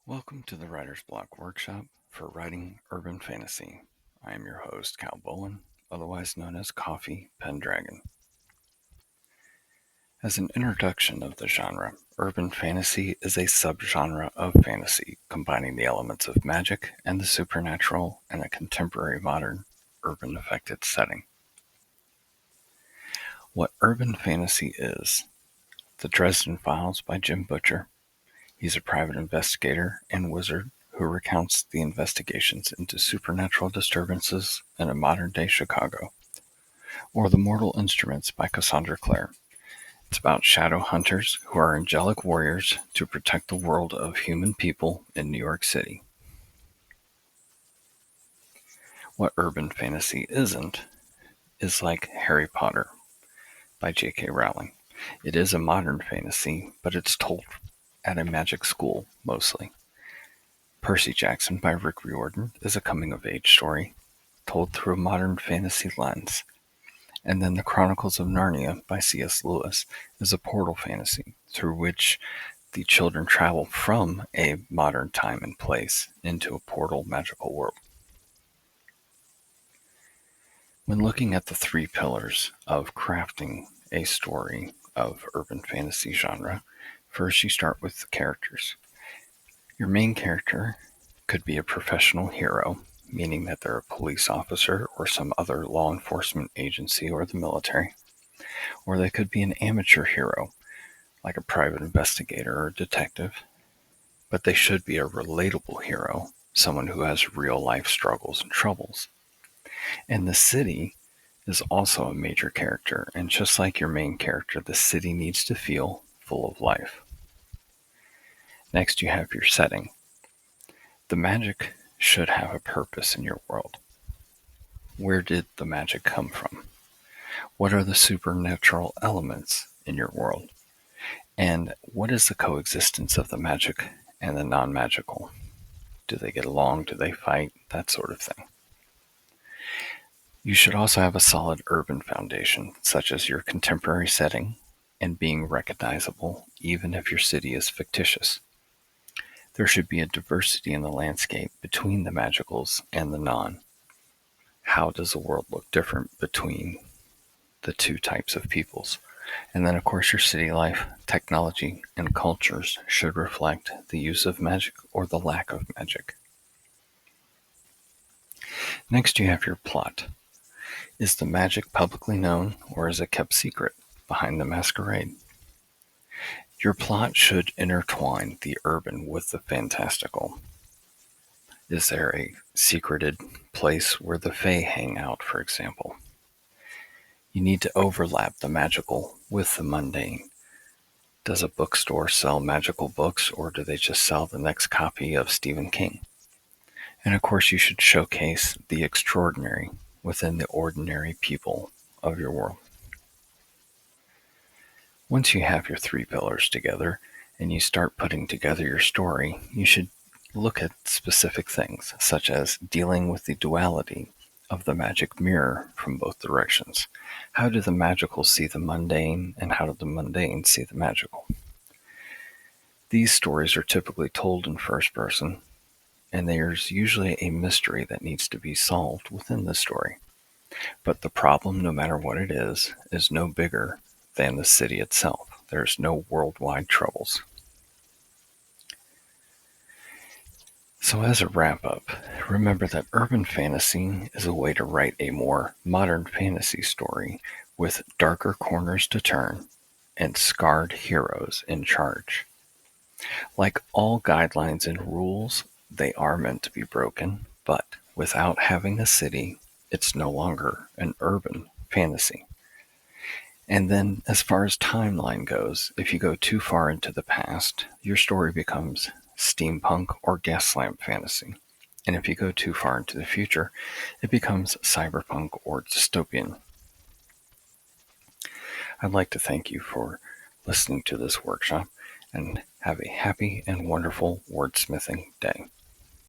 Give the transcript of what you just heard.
Welcome to the Writer's Block Workshop for Writing Urban Fantasy. I am your host, Cal Bolin, otherwise known as Coffee Pendragon. As an introduction of the genre, urban fantasy is a subgenre of fantasy combining the elements of magic and the supernatural in a contemporary modern urban affected setting. What urban fantasy is: The Dresden Files by Jim Butcher. He's a private investigator and wizard who recounts the investigations into supernatural disturbances in a modern-day Chicago. Or The Mortal Instruments by Cassandra Clare. It's about shadow hunters who are angelic warriors to protect the world of human people in New York City. What urban fantasy isn't is like Harry Potter by J.K. Rowling. It is a modern fantasy, but it's told at a magic school mostly. Percy Jackson by Rick Riordan is a coming-of-age story told through a modern fantasy lens. And then The Chronicles of Narnia by C.S. Lewis is a portal fantasy through which the children travel from a modern time and place into a portal magical world. When looking at the three pillars of crafting a story of urban fantasy genre, first you start with the characters. Your main character could be a professional hero, meaning that they're a police officer or some other law enforcement agency or the military. Or they could be an amateur hero, like a private investigator or detective. But they should be a relatable hero, someone who has real life struggles and troubles. And the city is also a major character, and just like your main character, the city needs to feel full of life. Next, you have your setting. The magic should have a purpose in your world. Where did the magic come from? What are the supernatural elements in your world? And what is the coexistence of the magic and the non-magical? Do they get along? Do they fight? That sort of thing. You should also have a solid urban foundation, such as your contemporary setting and being recognizable, even if your city is fictitious. There should be a diversity in the landscape between the magicals and the non. How does the world look different between the two types of peoples? And then, of course, your city life, technology, and cultures should reflect the use of magic or the lack of magic. Next, you have your plot. Is the magic publicly known, or is it kept secret behind the masquerade? Your plot should intertwine the urban with the fantastical. Is there a secreted place where the Fae hang out, for example? You need to overlap the magical with the mundane. Does a bookstore sell magical books, or do they just sell the next copy of Stephen King? And of course, you should showcase the extraordinary within the ordinary people of your world. Once you have your three pillars together and you start putting together your story, you should look at specific things, such as dealing with the duality of the magic mirror from both directions. How do the magical see the mundane, and how do the mundane see the magical? These stories are typically told in first person, and there's usually a mystery that needs to be solved within the story. But the problem, no matter what it is no bigger than the city itself. There's no worldwide troubles. So as a wrap-up, remember that urban fantasy is a way to write a more modern fantasy story with darker corners to turn and scarred heroes in charge. Like all guidelines and rules, they are meant to be broken, but without having a city, it's no longer an urban fantasy. And then, as far as timeline goes, if you go too far into the past, your story becomes steampunk or gas lamp fantasy. And if you go too far into the future, it becomes cyberpunk or dystopian. I'd like to thank you for listening to this workshop, and have a happy and wonderful wordsmithing day.